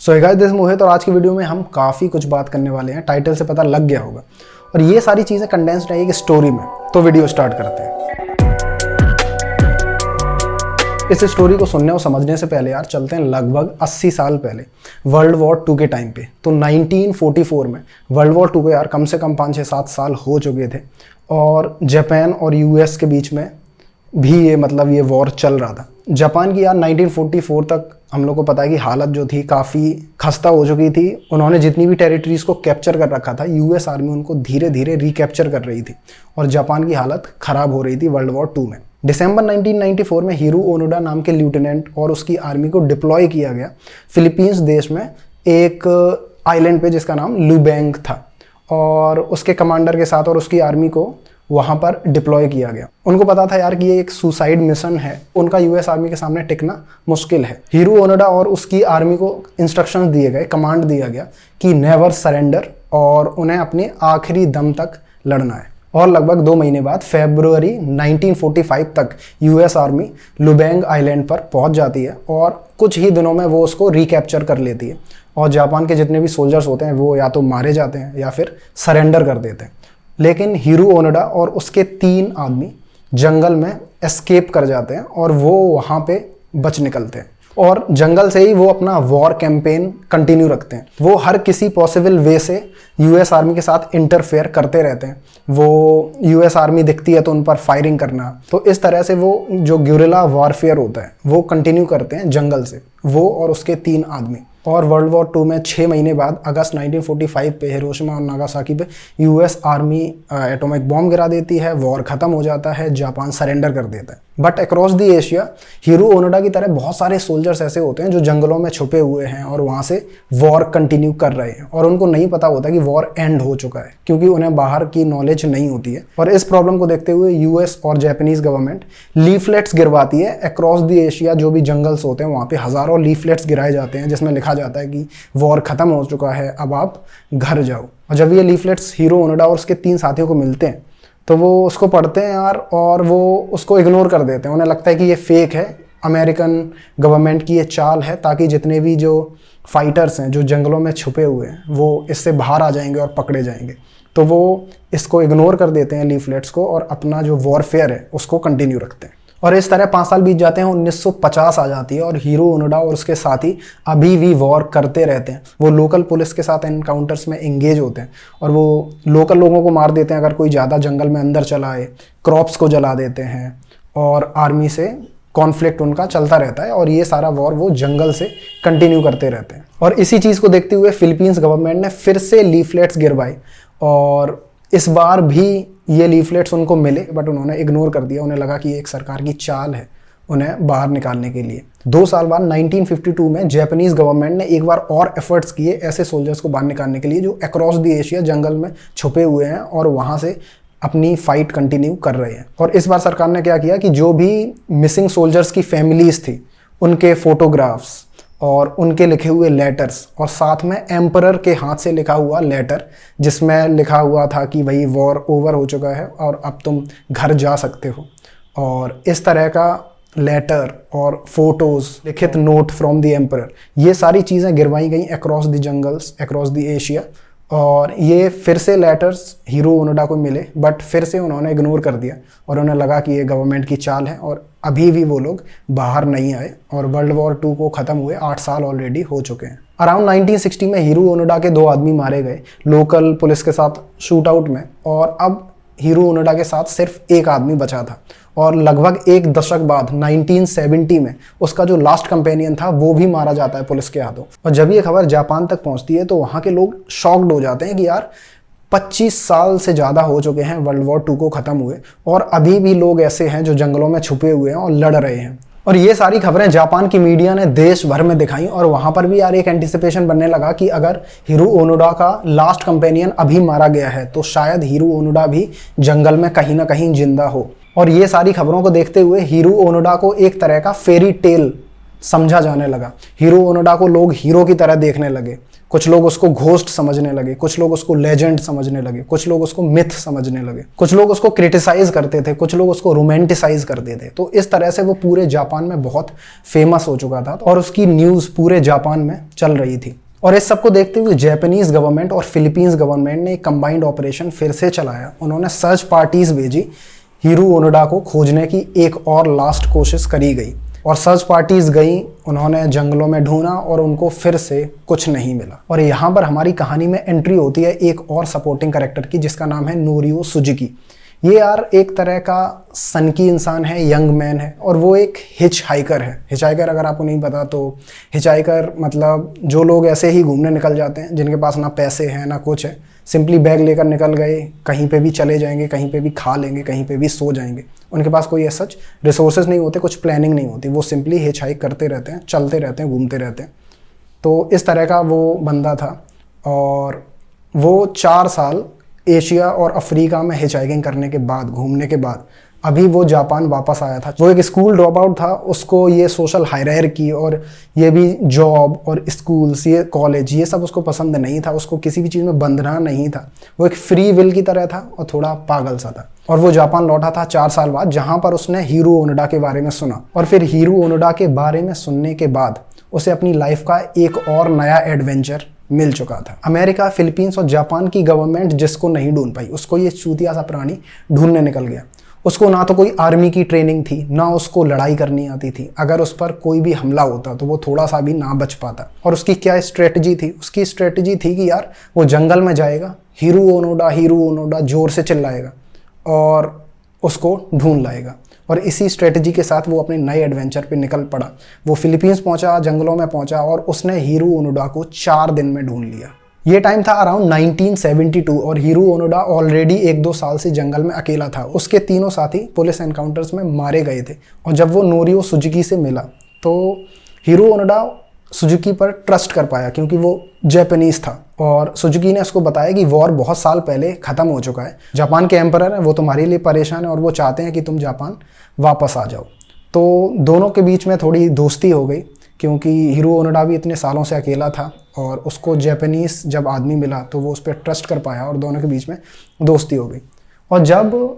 So guys, this मोहित और आज की वीडियो में हम काफ़ी कुछ बात करने वाले हैं। टाइटल से पता लग गया होगा। और ये सारी चीज़ें कंडेंस्ड है एक स्टोरी में। तो वीडियो स्टार्ट करते हैं। इस स्टोरी को सुनने और समझने से पहले यार चलते हैं लगभग 80 साल पहले, वर्ल्ड वॉर 2 के टाइम पे। तो 1944 में वर्ल्ड वॉर 2 को यार कम से कम 5-6-7 साल हो चुके थे और जापान और यूएस के बीच में भी ये वॉर चल रहा था। जापान की यार 1944 तक हम लोग को पता है कि हालत जो थी काफ़ी खस्ता हो चुकी थी। उन्होंने जितनी भी टेरिटरीज़ को कैप्चर कर रखा था, यूएस आर्मी उनको धीरे धीरे रिकैप्चर कर रही थी और जापान की हालत ख़राब हो रही थी वर्ल्ड वॉर 2 में। दिसंबर 1994 में हिरो ओनोडा नाम के ल्यूटेनेंट और उसकी आर्मी को डिप्लॉय किया गया फिलीपींस देश में एक आइलैंड पे जिसका नाम लुबैंग था, और उसके कमांडर के साथ और उसकी आर्मी को वहाँ पर डिप्लॉय किया गया। उनको पता था यार कि ये एक सुसाइड मिशन है, उनका यूएस आर्मी के सामने टिकना मुश्किल है। हिरो ओनोडा और उसकी आर्मी को इंस्ट्रक्शंस दिए गए, कमांड दिया गया कि नेवर सरेंडर, और उन्हें अपने आखिरी दम तक लड़ना है। और लगभग 2 महीने बाद फरवरी 1945 तक यूएस आर्मी लुबैंग आइलैंड पर पहुंच जाती है और कुछ ही दिनों में वो उसको रिकैप्चर कर लेती है। और जापान के जितने भी सोल्जर्स होते हैं वो या तो मारे जाते हैं या फिर सरेंडर कर देते हैं। लेकिन हिरो ओनोडा और उसके 3 आदमी जंगल में एस्केप कर जाते हैं और वो वहाँ पे बच निकलते हैं और जंगल से ही वो अपना वॉर कैंपेन कंटिन्यू रखते हैं। वो हर किसी पॉसिबल वे से यूएस आर्मी के साथ इंटरफेयर करते रहते हैं। वो यूएस आर्मी दिखती है तो उन पर फायरिंग करना, तो इस तरह से वो जो ग्योरिला वॉरफेयर होता है वो कंटिन्यू करते हैं जंगल से, वो और उसके 3 आदमी। और वर्ल्ड वॉर 2 में 6 महीने बाद अगस्त 1945 पे हिरोशिमा और नागासाकी पे यूएस आर्मी एटॉमिक बॉम्ब गिरा देती है। वॉर खत्म हो जाता है, जापान सरेंडर कर देता है। But across the Asia hero Onoda की तरह बहुत सारे सोल्जर्स ऐसे होते हैं जो जंगलों में छुपे हुए हैं और वहाँ से वॉर कंटिन्यू कर रहे हैं, और उनको नहीं पता होता कि वॉर एंड हो चुका है क्योंकि उन्हें बाहर की नॉलेज नहीं होती है। और इस प्रॉब्लम को देखते हुए यूएस और जापानीज गवर्नमेंट लीफलेट्स गिरवाती है अक्रॉस द एशिया। जो भी जंगल्स होते हैं वहाँ पे हज़ारों लीफलेट्स गिराए जाते हैं जिसमें लिखा जाता है कि वॉर खत्म हो चुका है, अब आप घर जाओ। और जब ये लीफलेट्स हिरो ओनोडा और उसके 3 साथियों को मिलते हैं तो वो उसको पढ़ते हैं यार, और वो उसको इग्नोर कर देते हैं। उन्हें लगता है कि ये फेक है, अमेरिकन गवर्नमेंट की ये चाल है ताकि जितने भी जो फाइटर्स हैं जो जंगलों में छुपे हुए हैं वो इससे बाहर आ जाएंगे और पकड़े जाएंगे। तो वो इसको इग्नोर कर देते हैं लीफलेट्स को, और अपना जो वॉरफेयर है उसको कंटिन्यू रखते हैं। और इस तरह 5 साल बीत जाते हैं, 1950 आ जाती है और हिरो ओनोडा और उसके साथी अभी भी वॉर करते रहते हैं। वो लोकल पुलिस के साथ एनकाउंटर्स में एंगेज होते हैं और वो लोकल लोगों को मार देते हैं अगर कोई ज़्यादा जंगल में अंदर चला आए, क्रॉप्स को जला देते हैं, और आर्मी से कॉन्फ्लिक्ट उनका चलता रहता है। और ये सारा वॉर वो जंगल से कंटिन्यू करते रहते हैं। और इसी चीज़ को देखते हुए फिलीपींस गवर्नमेंट ने फिर से लीफलेट्स गिरवाई, और इस बार भी ये लीफलेट्स उनको मिले बट उन्होंने इग्नोर कर दिया। उन्हें लगा कि ये एक सरकार की चाल है उन्हें बाहर निकालने के लिए। 2 साल बाद 1952 में जापानीज गवर्नमेंट ने एक बार और एफर्ट्स किए ऐसे सोल्जर्स को बाहर निकालने के लिए जो अक्रॉस द एशिया जंगल में छुपे हुए हैं और वहाँ से अपनी फाइट कंटिन्यू कर रहे हैं। और इस बार सरकार ने क्या किया कि जो भी मिसिंग सोल्जर्स की फैमिलीज थी उनके फोटोग्राफ्स और उनके लिखे हुए लेटर्स, और साथ में एम्परर के हाथ से लिखा हुआ लेटर जिसमें लिखा हुआ था कि भाई वॉर ओवर हो चुका है और अब तुम घर जा सकते हो, और इस तरह का लेटर और फोटोज़, लिखित नोट फ्रॉम द एम्परर, ये सारी चीज़ें गिरवाई गई across the jungles, across the Asia. और ये फिर से लेटर्स हीरो ओनोडा को मिले बट फिर से उन्होंने इग्नोर कर दिया और उन्हें लगा कि ये गवर्नमेंट की चाल है, और अभी भी वो लोग बाहर नहीं आए। और वर्ल्ड वॉर 2 को ख़त्म हुए 8 साल ऑलरेडी हो चुके हैं। अराउंड 1960 में हिरो ओनोडा के 2 आदमी मारे गए लोकल पुलिस के साथ शूट आउट में, और अब हिरो ओनोडा के साथ सिर्फ 1 आदमी बचा था। और लगभग 1 दशक बाद 1970 में उसका जो लास्ट कंपेनियन था वो भी मारा जाता है पुलिस के हाथों। और जब ये खबर जापान तक पहुंचती है तो वहाँ के लोग शॉक्ड हो जाते हैं कि यार 25 साल से ज़्यादा हो चुके हैं वर्ल्ड वॉर 2 को ख़त्म हुए, और अभी भी लोग ऐसे हैं जो जंगलों में छुपे हुए हैं और लड़ रहे हैं। और ये सारी खबरें जापान की मीडिया ने देश भर में दिखाई, और वहाँ पर भी यार एक एंटिसिपेशन बनने लगा कि अगर हिरो ओनोडा का लास्ट कंपेनियन अभी मारा गया है तो शायद हिरो ओनोडा भी जंगल में कहीं ना कहीं जिंदा हो। और ये सारी खबरों को देखते हुए हिरो ओनोडा को एक तरह का फेरी टेल समझा जाने लगा। हीरो ओनोडा को लोग हीरो की तरह देखने लगे। कुछ लोग उसको घोस्ट समझने लगे, कुछ लोग उसको लेजेंड समझने लगे, कुछ लोग उसको मिथ समझने लगे, कुछ लोग उसको क्रिटिसाइज करते थे, कुछ लोग उसको रोमांटिसाइज करते थे। तो इस तरह से वो पूरे जापान में बहुत फेमस हो चुका था और उसकी न्यूज़ पूरे जापान में चल रही थी। और इस सबको देखते हुए जापानीज गवर्नमेंट और फिलीपींस गवर्नमेंट ने एक कंबाइंड ऑपरेशन फिर से चलाया। उन्होंने सर्च पार्टीज भेजी, हीरो ओनोडा को खोजने की एक और लास्ट कोशिश करी गई और सर्च पार्टीज गई, उन्होंने जंगलों में ढूंढा और उनको फिर से कुछ नहीं मिला। और यहाँ पर हमारी कहानी में एंट्री होती है एक और सपोर्टिंग कैरेक्टर की, जिसका नाम है नोरियो सुजुकी। ये यार एक तरह का सनकी इंसान है, यंग मैन है, और वो एक हिच हाइकर है। हिच हाइकर अगर आपको नहीं पता तो हिच हाइकर मतलब जो लोग ऐसे ही घूमने निकल जाते हैं, जिनके पास ना पैसे हैं ना कुछ है, सिंपली बैग लेकर निकल गए, कहीं पे भी चले जाएंगे, कहीं पे भी खा लेंगे, कहीं पे भी सो जाएंगे। उनके पास कोई ऐसा रिसोर्सेज नहीं होते, कुछ प्लानिंग नहीं होती, वो सिंपली हिच हाइक करते रहते हैं, चलते रहते हैं, घूमते रहते हैं। तो इस तरह का वो बंदा था और वो 4 साल एशिया और अफ्रीका में हिच हाइकिंग करने के बाद, घूमने के बाद अभी वो जापान वापस आया था। वो एक स्कूल ड्रॉप आउट था, उसको ये सोशल हायरार्की और ये भी जॉब और स्कूल्स, ये कॉलेज, ये सब उसको पसंद नहीं था। उसको किसी भी चीज़ में बंधना नहीं था। वो एक फ्री विल की तरह था और थोड़ा पागल सा था। और वो जापान लौटा था 4 साल बाद, जहाँ पर उसने हीरो ओनोडा के बारे में सुना। और फिर हीरो ओनोडा के बारे में सुनने के बाद उसे अपनी लाइफ का एक और नया एडवेंचर मिल चुका था। अमेरिका, फिलीपींस और जापान की गवर्नमेंट जिसको नहीं ढूंढ पाई, उसको ये चूतिया सा प्राणी ढूंढने निकल गया। उसको ना तो कोई आर्मी की ट्रेनिंग थी, ना उसको लड़ाई करनी आती थी। अगर उस पर कोई भी हमला होता तो वो थोड़ा सा भी ना बच पाता। और उसकी क्या स्ट्रेटजी थी? उसकी स्ट्रेटजी थी कि यार वो जंगल में जाएगा, हीरो ओनोडा जोर से चिल्लाएगा और उसको ढूंढ लाएगा। और इसी स्ट्रेटजी के साथ वो अपने नए एडवेंचर पे निकल पड़ा। वो फिलीपींस पहुंचा, जंगलों में पहुंचा और उसने हीरो ओनोडा को 4 दिन में ढूंढ लिया। ये टाइम था अराउंड 1972 और हीरो ओनोडा ऑलरेडी 1-2 साल से जंगल में अकेला था। उसके तीनों साथी पुलिस एनकाउंटर्स में मारे गए थे। और जब वो नोरियो सुजुकी से मिला तो हीरो ओनोडा सुजुकी पर ट्रस्ट कर पाया, क्योंकि वो जापानीज था। और सुजुकी ने उसको बताया कि वॉर बहुत साल पहले ख़त्म हो चुका है, जापान के एम्परर हैं, वो तुम्हारे लिए परेशान है और वो चाहते हैं कि तुम जापान वापस आ जाओ। तो दोनों के बीच में थोड़ी दोस्ती हो गई, क्योंकि हीरो ओनोडा भी इतने सालों से अकेला था और उसको जापानीज जब आदमी मिला तो वो उस पर ट्रस्ट कर पाया और दोनों के बीच में दोस्ती हो गई। और जब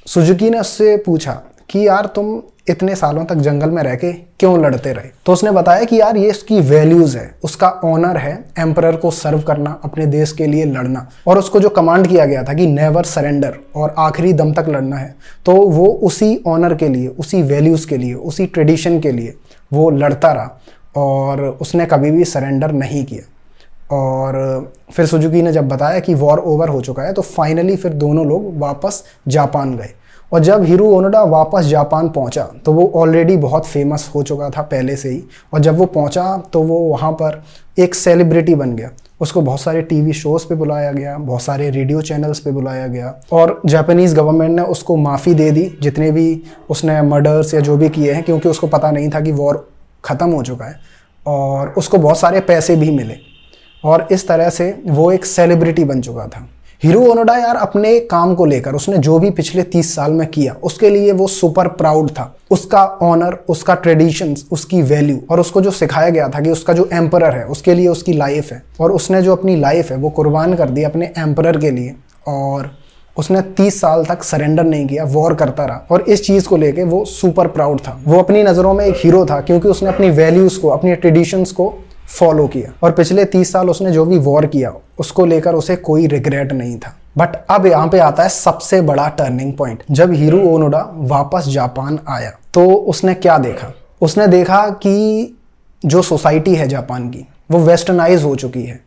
सुजुकी ने उससे पूछा कि यार तुम इतने सालों तक जंगल में रह के क्यों लड़ते रहे, तो उसने बताया कि यार ये उसकी वैल्यूज़ है, उसका ऑनर है एम्परर को सर्व करना, अपने देश के लिए लड़ना। और उसको जो कमांड किया गया था कि नेवर सरेंडर और आखिरी दम तक लड़ना है, तो वो उसी ऑनर के लिए, उसी वैल्यूज़ के लिए, उसी ट्रेडिशन के लिए वो लड़ता रहा और उसने कभी भी सरेंडर नहीं किया। और फिर सुजुकी ने जब बताया कि वॉर ओवर हो चुका है तो फाइनली फिर दोनों लोग वापस जापान गए। और जब हीरो ओनोडा वापस जापान पहुंचा तो वो ऑलरेडी बहुत फेमस हो चुका था पहले से ही। और जब वो पहुंचा तो वो वहाँ पर एक सेलिब्रिटी बन गया। उसको बहुत सारे टीवी शोज़ पे बुलाया गया, बहुत सारे रेडियो चैनल्स पे बुलाया गया और जापानीज़ गवर्नमेंट ने उसको माफ़ी दे दी जितने भी उसने मर्डर्स या जो भी किए हैं, क्योंकि उसको पता नहीं था कि वॉर ख़त्म हो चुका है। और उसको बहुत सारे पैसे भी मिले और इस तरह से वो एक सेलिब्रिटी बन चुका था। हीरो ओनोडा यार अपने काम को लेकर उसने जो भी पिछले 30 साल में किया उसके लिए वो सुपर प्राउड था। उसका ऑनर, उसका ट्रेडिशंस, उसकी वैल्यू और उसको जो सिखाया गया था कि उसका जो एम्परर है उसके लिए उसकी लाइफ है और उसने जो अपनी लाइफ है वो कुर्बान कर दी अपने एम्परर के लिए। और उसने 30 साल तक सरेंडर नहीं किया, वॉर करता रहा और इस चीज़ को लेके वो सुपर प्राउड था। वो अपनी नज़रों में एक हीरो था क्योंकि उसने अपनी वैल्यूज़ को, अपनी ट्रेडिशंस को फॉलो किया और पिछले 30 साल उसने जो भी वॉर किया उसको लेकर उसे कोई रिग्रेट नहीं था। बट अब यहाँ पे आता है सबसे बड़ा टर्निंग पॉइंट। जब हीरो ओनोडा वापस जापान आया तो उसने क्या देखा? उसने देखा कि जो सोसाइटी है जापान की वो वेस्टर्नाइज हो चुकी है।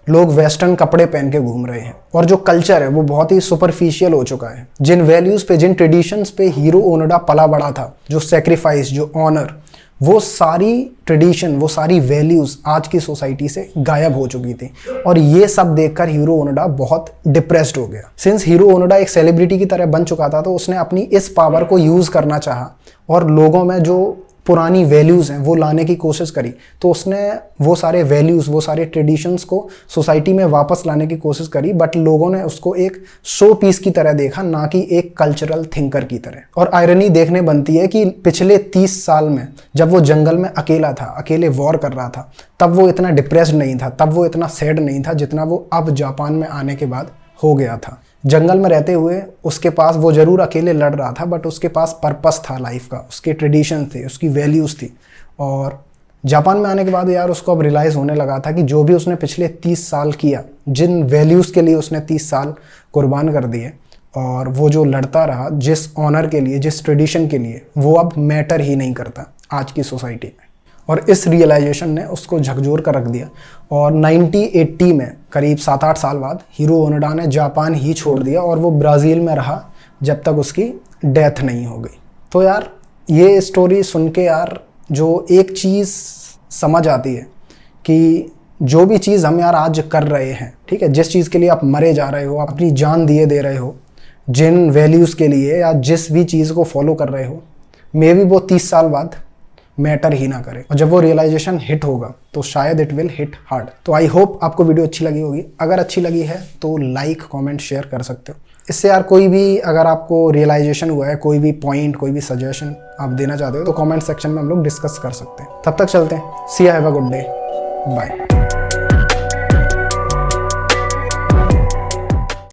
लोग वेस्टर्न कपड़े पहन के घूम रहे हैं और जो कल्चर है वो बहुत ही सुपरफिशियल हो चुका है। जिन वैल्यूज़ पे, जिन ट्रेडिशंस पे हीरो ओनोडा पला बड़ा था, जो सेक्रीफाइस, जो ऑनर, वो सारी ट्रेडिशन, वो सारी वैल्यूज़ आज की सोसाइटी से गायब हो चुकी थी। और ये सब देखकर हीरो ओनोडा बहुत डिप्रेस्ड हो गया। सिंस हीरो ओनोडा एक सेलिब्रिटी की तरह बन चुका था तो उसने अपनी इस पावर को यूज़ करना चाहा और लोगों में जो पुरानी वैल्यूज़ हैं वो लाने की कोशिश करी, तो उसने वो सारे वैल्यूज़, वो सारे ट्रेडिशंस को सोसाइटी में वापस लाने की कोशिश करी, बट लोगों ने उसको एक शो पीस की तरह देखा, ना कि एक कल्चरल थिंकर की तरह। और आयरनी देखने बनती है कि पिछले 30 साल में जब वो जंगल में अकेला था, अकेले वॉर कर रहा था, तब वो इतना डिप्रेस्ड नहीं था, तब वो इतना सैड नहीं था जितना वो अब जापान में आने के बाद हो गया था। जंगल में रहते हुए उसके पास, वो ज़रूर अकेले लड़ रहा था, बट उसके पास पर्पस था लाइफ का, उसके ट्रेडिशन थे, उसकी वैल्यूज़ थी। और जापान में आने के बाद यार उसको अब रियलाइज़ होने लगा था कि जो भी उसने पिछले 30 साल किया, जिन वैल्यूज़ के लिए उसने 30 साल कुर्बान कर दिए, और वो जो लड़ता रहा जिस ऑनर के लिए, जिस ट्रेडिशन के लिए, वो अब मैटर ही नहीं करता आज की सोसाइटी में। और इस रियलाइजेशन ने उसको झकझोर कर रख दिया। और 1980 में करीब 7-8 साल बाद हिरो ओनोडा ने जापान ही छोड़ दिया और वो ब्राज़ील में रहा जब तक उसकी डेथ नहीं हो गई। तो यार ये स्टोरी सुन के यार जो एक चीज़ समझ आती है कि जो भी चीज़ हम यार आज कर रहे हैं, ठीक है, जिस चीज़ के लिए आप मरे जा रहे हो, अपनी जान दिए दे रहे हो, जिन वैल्यूज़ के लिए या जिस भी चीज़ को फॉलो कर रहे हो, मे बी वो 30 साल बाद मैटर ही ना करे। और जब वो रियलाइजेशन हिट होगा तो शायद इट विल हिट हार्ड। तो आई होप आपको वीडियो अच्छी लगी होगी। अगर अच्छी लगी है तो लाइक, कमेंट, शेयर कर सकते हो। इससे यार कोई भी अगर आपको रियलाइजेशन हुआ है, कोई भी पॉइंट, कोई भी सजेशन आप देना चाहते हो तो कमेंट सेक्शन में हम लोग डिस्कस कर सकते हैं। तब तक चलते हैं। See you, have a good day, bye.